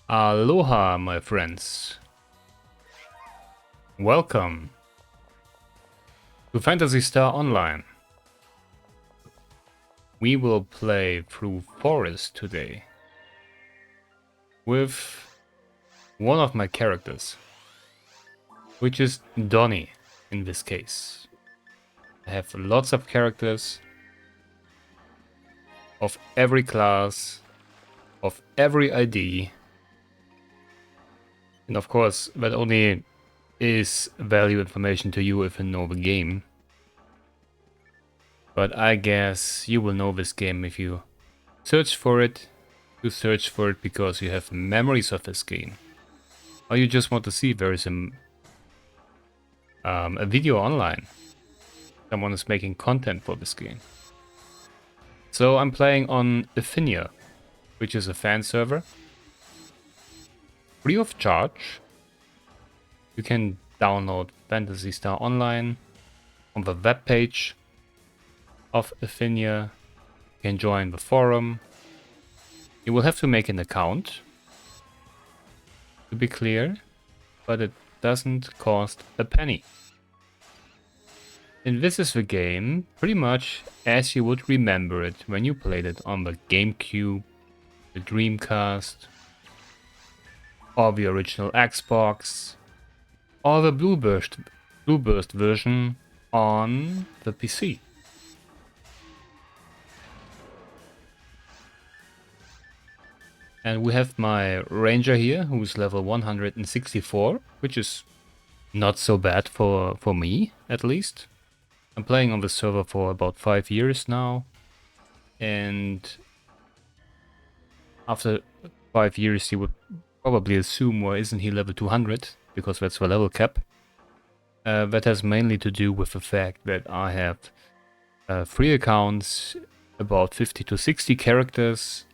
Aloha, my friends. Welcome to Phantasy Star Online. We will play through Forest today with one of my characters, which is Donnie in this case. I have lots of characters of every class, of every ID, and of course that only is value information to you if you know the game. But I guess you will know this game if you search for it. You search for it because you have memories of this game. Or you just want to see if there is a video online. Someone is making content for this game. So I'm playing on Ephinea, which is a fan server. Free of charge. You can download Phantasy Star Online on the webpage of Ephinea. You can join the forum. You will have to make an account, to be clear, but it doesn't cost a penny. And this is the game pretty much as you would remember it when you played it on the GameCube, the Dreamcast, or the original Xbox, or the Blueburst version on the PC. And we have my ranger here, who's level 164, which is not so bad for me, at least. I'm playing on the server for about 5 years now, and after 5 years you would probably assume, why isn't he level 200? Because that's the level cap. That has mainly to do with the fact that I have 3 accounts, about 50 to 60 characters,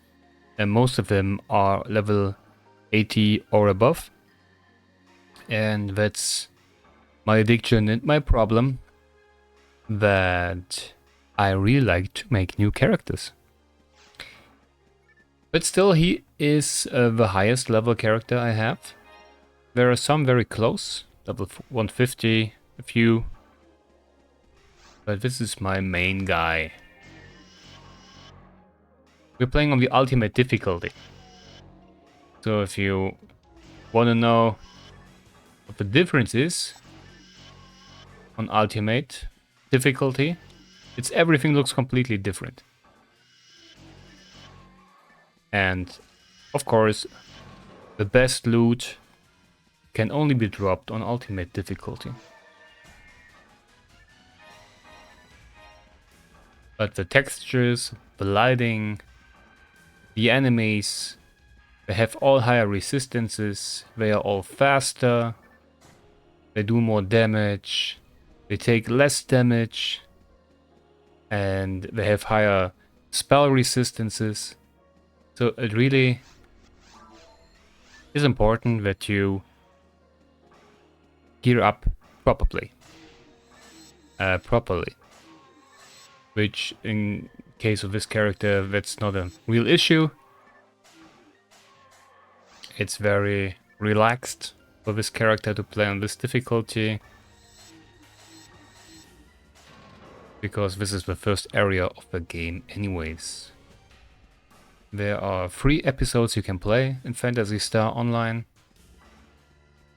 and most of them are level 80 or above. And that's my addiction and my problem, that I really like to make new characters. But still, he is the highest level character I have. There are some very close, level 150, a few. But this is my main guy. We're playing on the ultimate difficulty. So if you want to know what the difference is on ultimate difficulty, it's everything looks completely different. And of course, the best loot can only be dropped on ultimate difficulty. But the textures, the lighting, the enemies, they have all higher resistances, they are all faster, they do more damage, they take less damage, and they have higher spell resistances. So it really is important that you gear up properly. Which in case of this character, that's not a real issue. It's very relaxed for this character to play on this difficulty, because this is the first area of the game anyways. There are 3 episodes you can play in Phantasy Star Online.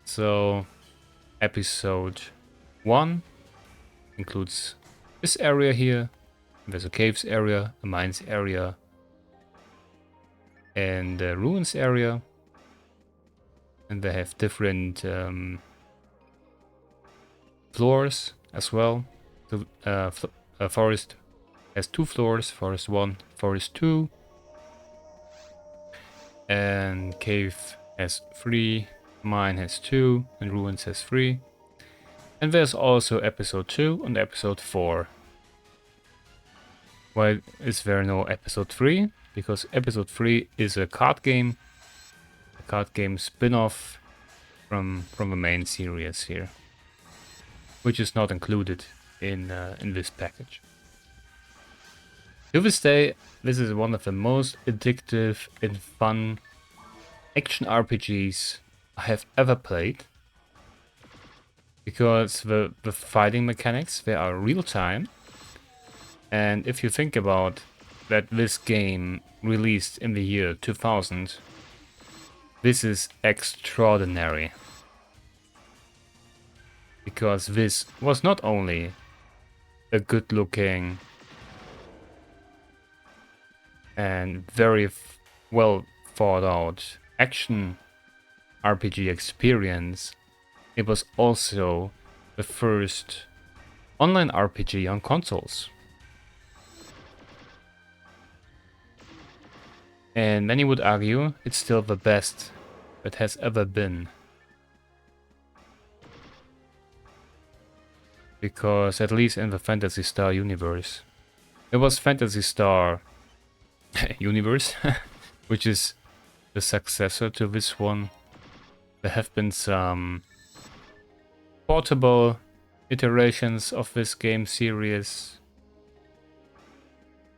So episode 1 includes this area here. There's a caves area, a mines area, and a ruins area. And they have different floors as well. The forest has 2 floors, forest 1, forest 2. And cave has 3, mine has 2, and ruins has 3. And there's also episode 2 and episode 4. Why is there no episode 3? Because episode 3 is a card game spin-off from the main series here, which is not included in this package. To this day, this is one of the most addictive and fun action RPGs I have ever played, because the fighting mechanics, they are real time. And if you think about that, this game released in the year 2000, this is extraordinary. Because this was not only a good looking and very well thought out action RPG experience, it was also the first online RPG on consoles. And many would argue it's still the best that has ever been. Because at least in the Phantasy Star universe, it was Phantasy Star universe, which is the successor to this one. There have been some portable iterations of this game series,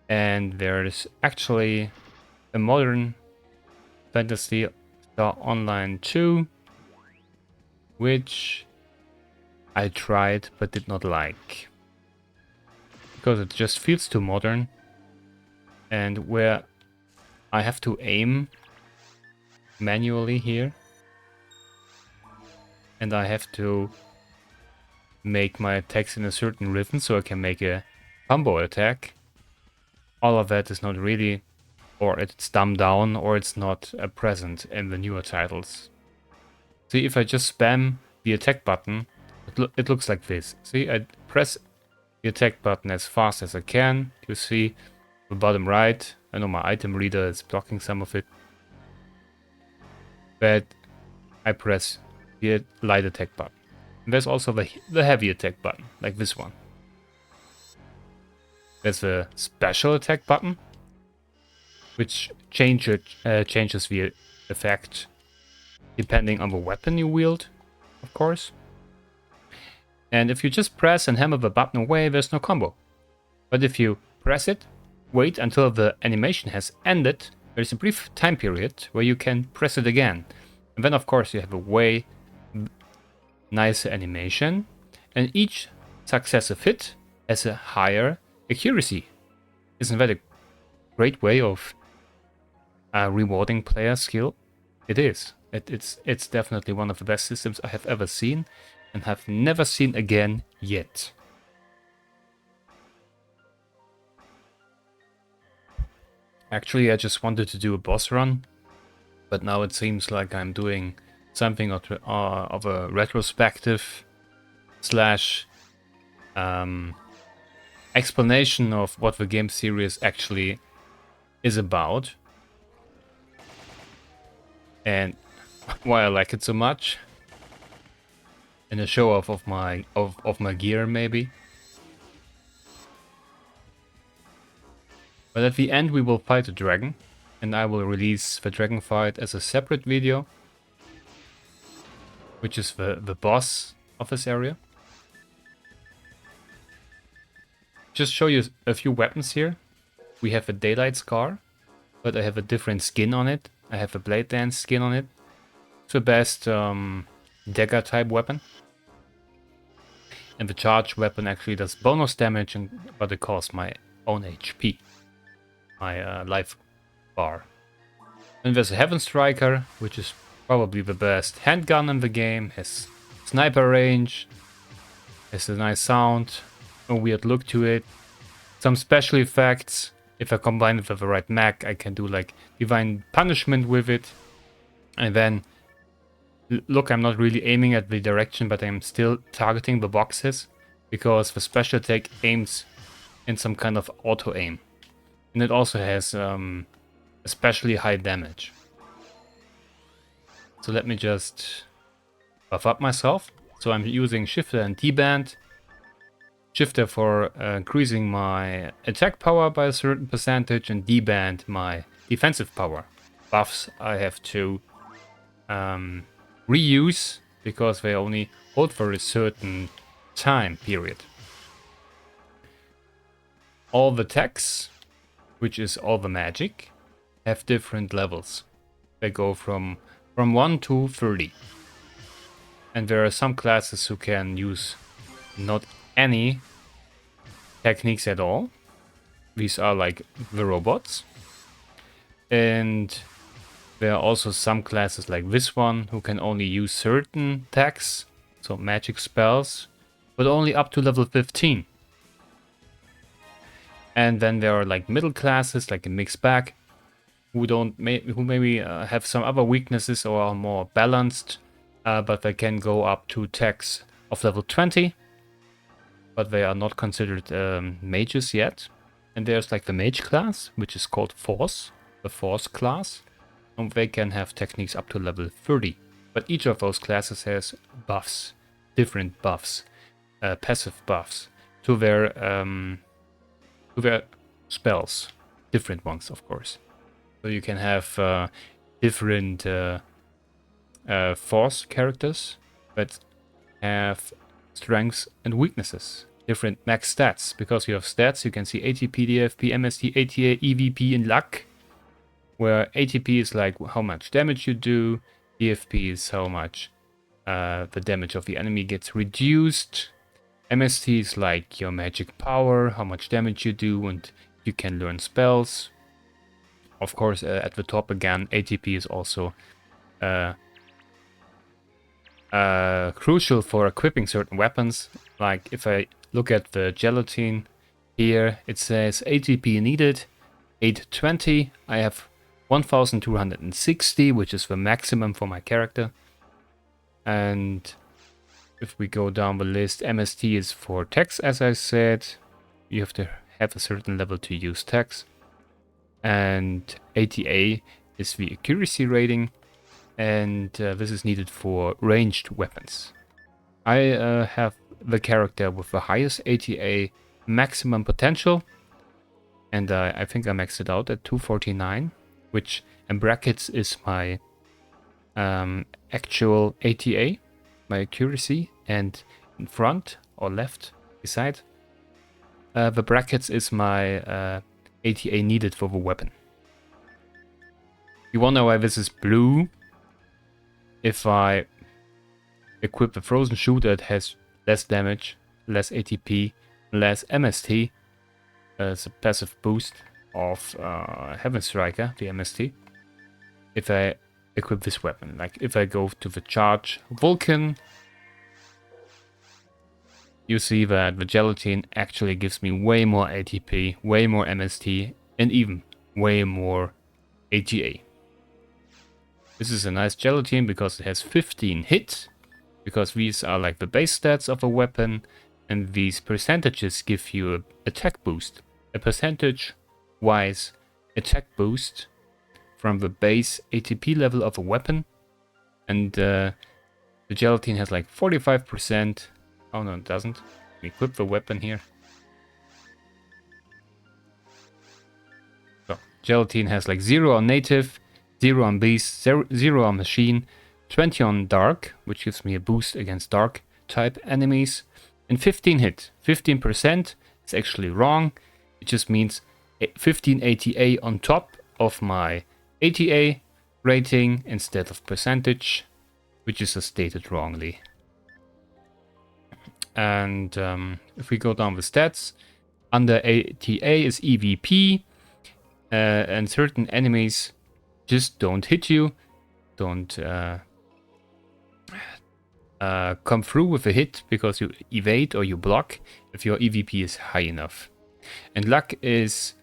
and there's actually a modern Phantasy Star Online 2, which I tried but did not like, because it just feels too modern, and where I have to aim manually here, and I have to make my attacks in a certain rhythm so I can make a combo attack. All of that is not really, or it's dumbed down, or it's not present in the newer titles. See, if I just spam the attack button, it looks like this. See, I press the attack button as fast as I can. You see the bottom right. I know my item reader is blocking some of it. But I press the light attack button. And there's also the heavy attack button, like this one. There's a special attack button, which changes the effect depending on the weapon you wield, of course. And if you just press and hammer the button away, there's no combo. But if you press it, wait until the animation has ended, there's a brief time period where you can press it again. And then of course you have a way nicer animation, and each successive hit has a higher accuracy. Isn't that a great way of rewarding player skill? It is. It's definitely one of the best systems I have ever seen, and have never seen again yet. Actually, I just wanted to do a boss run, but now it seems like I'm doing something of a retrospective slash explanation of what the game series actually is about, and why I like it so much, and a show off of my gear maybe. But at the end we will fight a dragon, and I will release the dragon fight as a separate video, which is the boss of this area. Just show you a few weapons here. We have a daylight scar, but I have a different skin on it. I have a blade dance skin on it. It's the best dagger type weapon. And the charge weapon actually does bonus damage, but it costs my own HP. My life bar. And there's a Heaven Striker, which is probably the best handgun in the game. Has sniper range, has a nice sound, a weird look to it. Some special effects. If I combine it with the right mech, I can do like Divine Punishment with it. And then, look, I'm not really aiming at the direction, but I'm still targeting the boxes, because the special attack aims in some kind of auto aim. And it also has especially high damage. So let me just buff up myself. So I'm using Shifter and D-Band. Shifter for increasing my attack power by a certain percentage, and D-Band my defensive power. Buffs I have to reuse, because they only hold for a certain time period. All the attacks, which is all the magic, have different levels. They go from from 1 to 30. And there are some classes who can use not any techniques at all. These are like the robots. And there are also some classes like this one who can only use certain attacks, so magic spells, but only up to level 15. And then there are like middle classes, like a mixed bag, who maybe have some other weaknesses or are more balanced, but they can go up to attacks of level 20, but they are not considered mages yet. And there's like the mage class, which is called Force, the Force class, and they can have techniques up to level 30. But each of those classes has buffs, different buffs, passive buffs to their spells, different ones, of course. So you can have different Force characters that have strengths and weaknesses, different max stats. Because you have stats, you can see ATP, DFP, MST, ATA, EVP, and luck, where ATP is like how much damage you do, DFP is how much the damage of the enemy gets reduced, MST is like your magic power, how much damage you do, and you can learn spells. Of course, at the top again, ATP is also crucial for equipping certain weapons. Like if I look at the gelatine here, it says ATP needed 820. I have 1260, which is the maximum for my character. And if we go down the list, MST is for text, as I said. You have to have a certain level to use text. And ATA is the accuracy rating, and this is needed for ranged weapons. I have the character with the highest ATA maximum potential, and I think I maxed it out at 249, which in brackets is my actual ATA, my accuracy, and in front or left beside the brackets is my ATA needed for the weapon. You wonder why this is blue? If I equip the frozen shoe that has less damage, less ATP, less MST, as a passive boost of Heaven Striker, the MST, if I equip this weapon, like if I go to the charge Vulcan, you see that the gelatine actually gives me way more ATP, way more MST, and even way more ATA. This is a nice gelatine because it has 15 hit, because these are like the base stats of a weapon, and these percentages give you an attack boost, a percentage-wise attack boost from the base ATP level of a weapon, and the gelatine has like 45%. Oh no, it doesn't. Equip the weapon here. So, gelatine has like 0 on native, 0 on beast, 0 on machine, 20 on dark, which gives me a boost against dark type enemies, and 15 hit. 15% is actually wrong. It just means 15 ATA on top of my ATA rating instead of percentage, which is stated wrongly. And if we go down the stats, under ATA is EVP, and certain enemies just don't hit you, don't come through with a hit because you evade or you block if your EVP is high enough. And luck is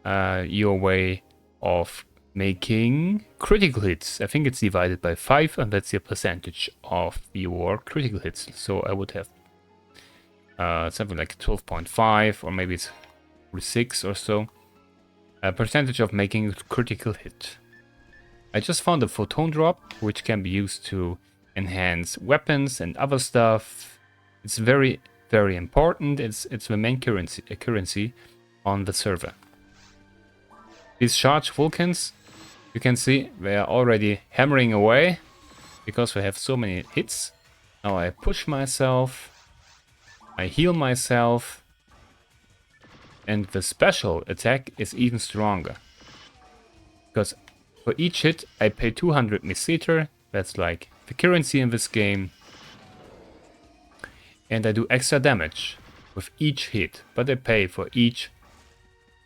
your way of making critical hits. I think it's divided by 5, and that's your percentage of your critical hits. So I would have something like 12.5, or maybe it's 6 or so. A percentage of making a critical hit. I just found a photon drop, which can be used to enhance weapons and other stuff. It's very, very important. It's the main currency on the server. These charge Vulcans, you can see they are already hammering away because we have so many hits. Now I push myself, I heal myself, and the special attack is even stronger. Because For each hit, I pay 200 Meseta. That's like the currency in this game. And I do extra damage with each hit, but I pay for each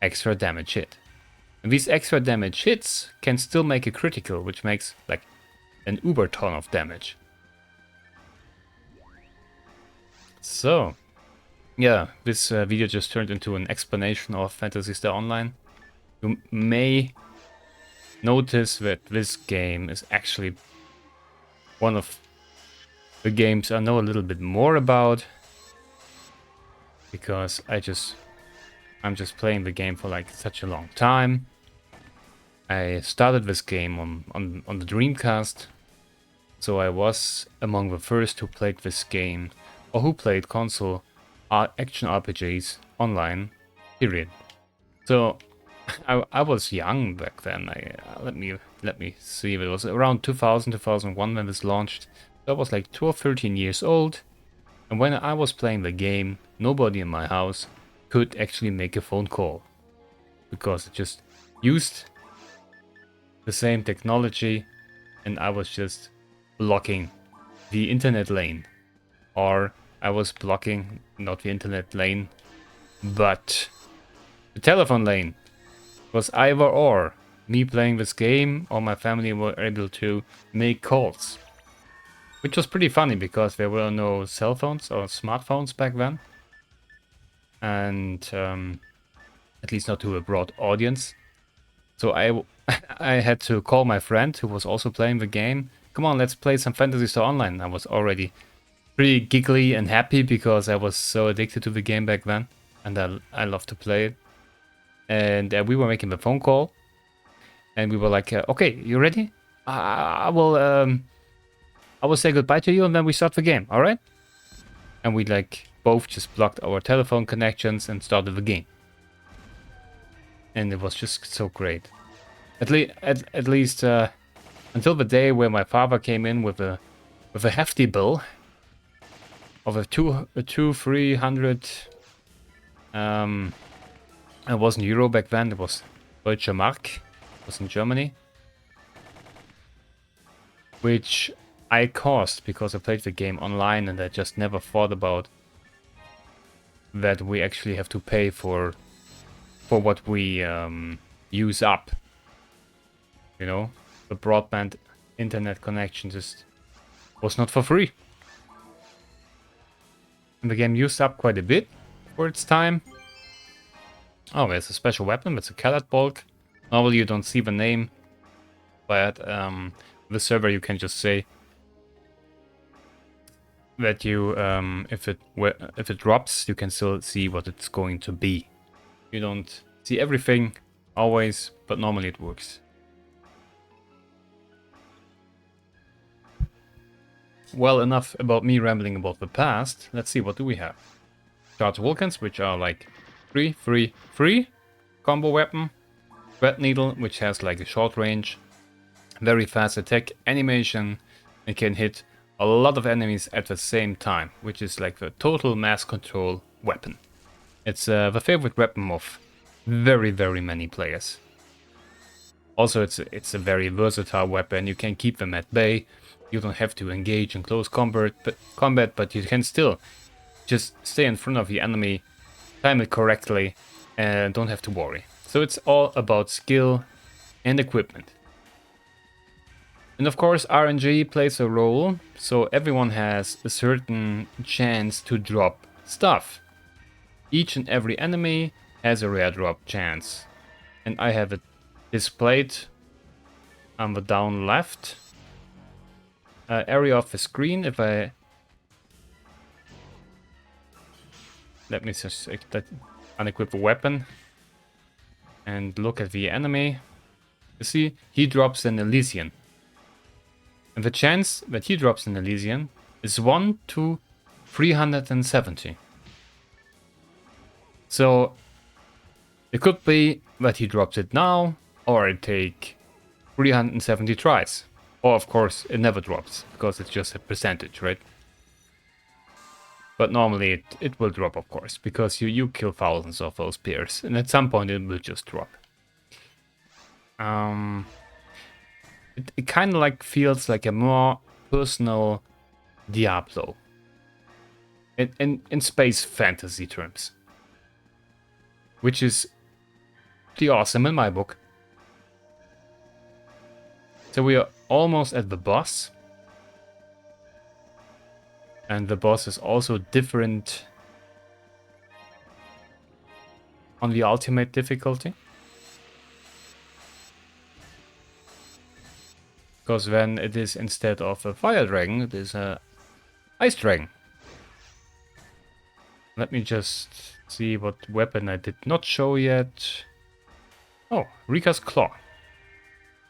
extra damage hit. And these extra damage hits can still make a critical, which makes like an uber ton of damage. So, yeah, this video just turned into an explanation of Phantasy Star Online. You may notice that this game is actually one of the games I know a little bit more about, because I'm just playing the game for like such a long time. I started this game on the Dreamcast, so I was among the first who played this game, or who played console action RPGs online, period. So I was young back then. Let me see. It was around 2000, 2001 when this launched. So I was like 12, 13 years old. And when I was playing the game, nobody in my house could actually make a phone call, because it just used the same technology, and I was just blocking the internet lane. Or I was blocking not the internet lane, but the telephone lane. It was either or. Me playing this game or my family were able to make calls. Which was pretty funny, because there were no cell phones or smartphones back then. And at least not to a broad audience. So I had to call my friend who was also playing the game. Come on, let's play some Phantasy Star Online. I was already pretty giggly and happy because I was so addicted to the game back then. And I loved to play it. And we were making the phone call. And we were like, okay, you ready? I will say goodbye to you and then we start the game, alright? And we like both just blocked our telephone connections and started the game. And it was just so great. At least until the day where my father came in with a hefty bill of a 300. It wasn't euro back then. It was Deutsche Mark. It was in Germany, which I caused because I played the game online and I just never thought about that we actually have to pay for what we use up. You know, the broadband internet connection just was not for free. And the game used up quite a bit for its time. Oh, there's a special weapon. It's a Callet Bulk. Normally you don't see the name, but the server you can just say that you if it drops, you can still see what it's going to be. You don't see everything always, but normally it works. Well, enough about me rambling about the past. Let's see, what do we have? Charged Vulcans, which are like free combo weapon. Red Needle, which has like a short range, very fast attack animation, and can hit a lot of enemies at the same time, which is like the total mass control weapon. It's the favorite weapon of very many players. Also, it's a very versatile weapon. You can keep them at bay. You don't have to engage in close combat, but you can still just stay in front of the enemy, time it correctly, and don't have to worry. So it's all about skill and equipment. And of course, RNG plays a role, so everyone has a certain chance to drop stuff. Each and every enemy has a rare drop chance. And I have it displayed on the down left area of the screen. If I... Let me just unequip a weapon and look at the enemy. You see, he drops an Elysian. And the chance that he drops an Elysian is 1 to 370. So it could be that he drops it now, or it take 370 tries. Or of course it never drops, because it's just a percentage, right? But normally it will drop, of course, because you kill thousands of those pairs, and at some point it will just drop. It kind of like feels like a more personal Diablo. In space fantasy terms. Which is pretty awesome in my book. So we are almost at the boss. And the boss is also different on the ultimate difficulty. Because then it is, instead of a fire dragon, it is a ice dragon. Let me just see what weapon I did not show yet. Oh, Rika's Claw.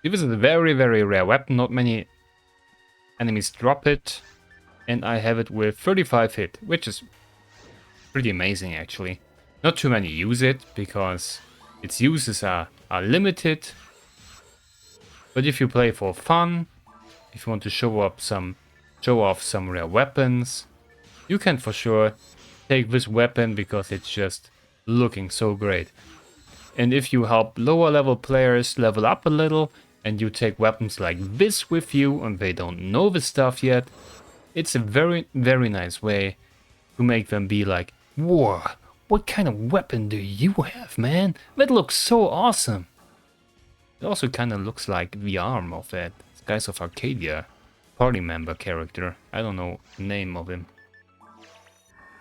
This is a very, very rare weapon. Not many enemies drop it. And I have it with 35 hit, which is pretty amazing actually. Not too many use it, because its uses are limited. But if you play for fun, if you want to show off some rare weapons, you can for sure take this weapon because it's just looking so great. And if you help lower level players level up a little, and you take weapons like this with you and they don't know the stuff yet, it's a very, very nice way to make them be like, whoa, what kind of weapon do you have, man? That looks so awesome. It also kind of looks like the arm of that Skies of Arcadia party member character. I don't know the name of him.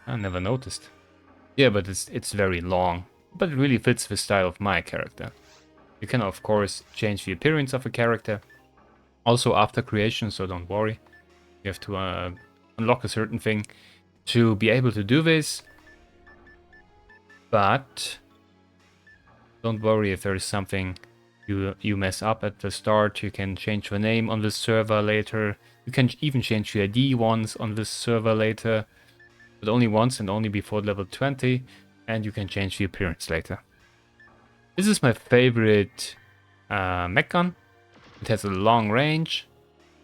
I never noticed. Yeah, but it's very long, but it really fits the style of my character. You can of course change the appearance of a character, also after creation, so don't worry. You have to unlock a certain thing to be able to do this. But don't worry if there is something you mess up at the start. You can change the name on this server later. You can even change the ID once on this server later, but only once and only before level 20, and you can change the appearance later. This is my favorite mech gun. It has a long range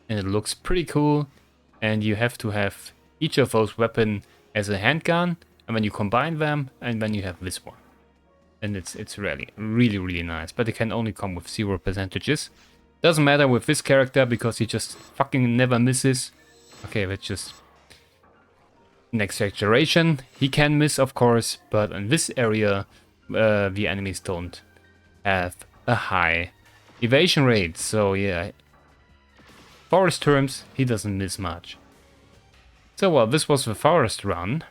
and it looks pretty cool, and you have to have each of those weapons as a handgun, and when you combine them, and then you have this one. And it's really, really, really nice, but it can only come with 0 percentages. Doesn't matter with this character because he just fucking never misses. Okay, that's just an exaggeration. He can miss, of course, but in this area, the enemies don't have a high evasion rate. So yeah, forest terms, he doesn't miss much. So well, this was the forest run,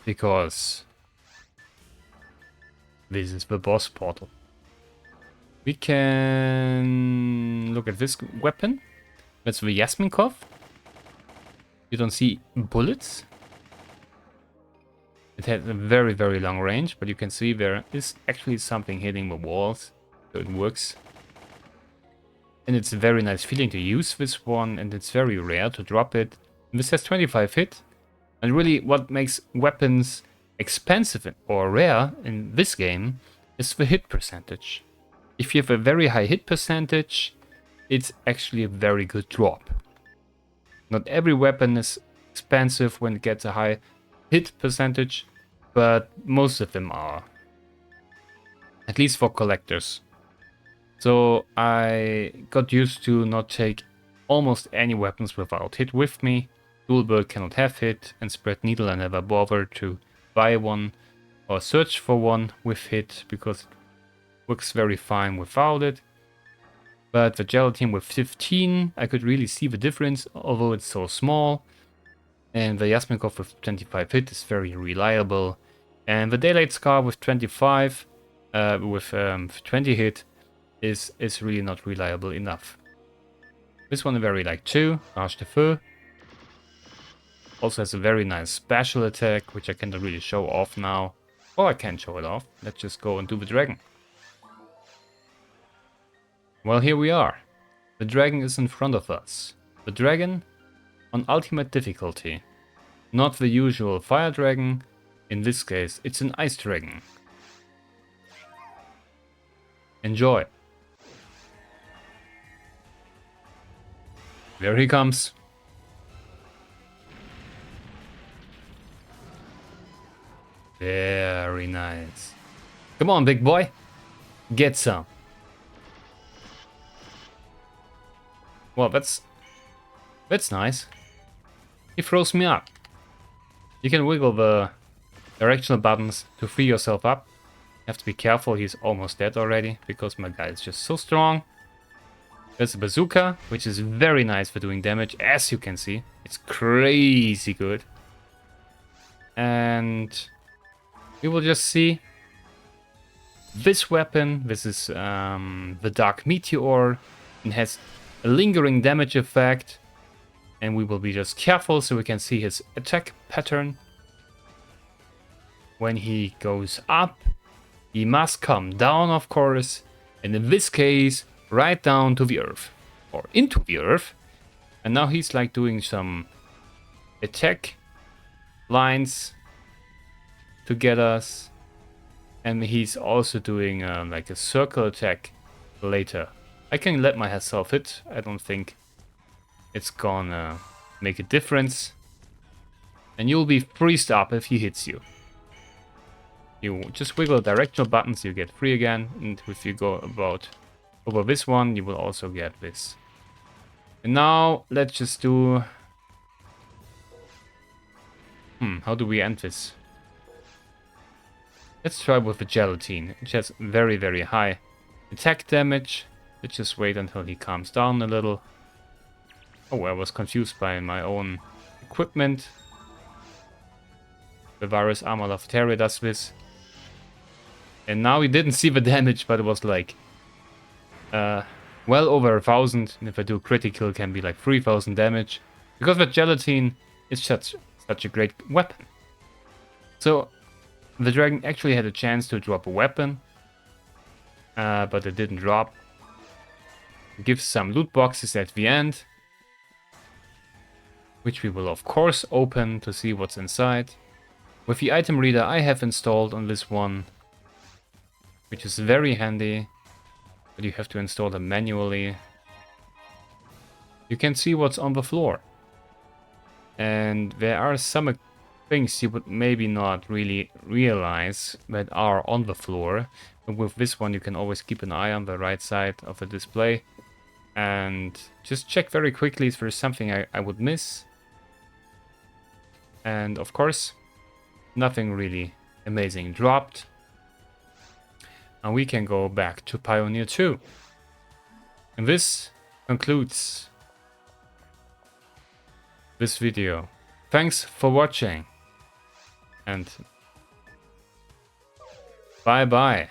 because this is the boss portal. We can look at this weapon. That's the Yasminkov. You don't see bullets. It has a very, very long range, but you can see there is actually something hitting the walls, so it works. And it's a very nice feeling to use this one, and it's very rare to drop it. And this has 25 hit, and really what makes weapons expensive or rare in this game is the hit percentage. If you have a very high hit percentage, it's actually a very good drop. Not every weapon is expensive when it gets a high hit percentage, but most of them are. At least for collectors. So I got used to not take almost any weapons without hit with me. Dualbird cannot have hit, and Spread Needle I never bothered to buy one or search for one with hit, because it works very fine without it. But the Gelatin with 15, I could really see the difference, although it's so small. And the Yasminkov with 25 hit is very reliable. And the Daylight Scar with 25, with 20 hit, is really not reliable enough. This one I very like too, Arche de Feu. Also has a very nice special attack, which I cannot really show off now. Or I can show it off. Let's just go and do the dragon. Well, here we are. The dragon is in front of us. The dragon on ultimate difficulty. Not the usual fire dragon. In this case, it's an ice dragon. Enjoy. There he comes. Very nice. Come on, big boy. Get some. Well, that's nice. He froze me up. You can wiggle the directional buttons to free yourself up. You have to be careful, he's almost dead already, because my guy is just so strong. There's a bazooka, which is very nice for doing damage, as you can see. It's crazy good. And we will just see this weapon. This is the Dark Meteor. It has a lingering damage effect. And we will be just careful so we can see his attack pattern. When he goes up, he must come down, of course. And in this case, right down to the earth. Or into the earth. And now he's like doing some attack lines to get us. And he's also doing like a circle attack later. I can let myself hit. I don't think it's gonna make a difference. And you'll be freezed up if he hits you. You just wiggle directional buttons, you get free again. And if you go about over this one, you will also get this. And now let's just do... how do we end this? Let's try with the gelatine, which has very, very high attack damage. Let's just wait until he calms down a little. Oh, I was confused by my own equipment. The virus armor of Terra does this. And now we didn't see the damage, but it was like well over 1,000. And if I do critical, it can be like 3,000 damage. Because the gelatine is such a great weapon. So the dragon actually had a chance to drop a weapon, but it didn't drop. It gives some loot boxes at the end, which we will of course open to see what's inside. With the item reader I have installed on this one, which is very handy, but you have to install them manually. You can see what's on the floor. And there are some things you would maybe not really realize that are on the floor. But with this one you can always keep an eye on the right side of the display. And just check very quickly if there's something I would miss. And of course, nothing really amazing dropped. And we can go back to Pioneer 2. And this concludes this video. Thanks for watching. And bye bye.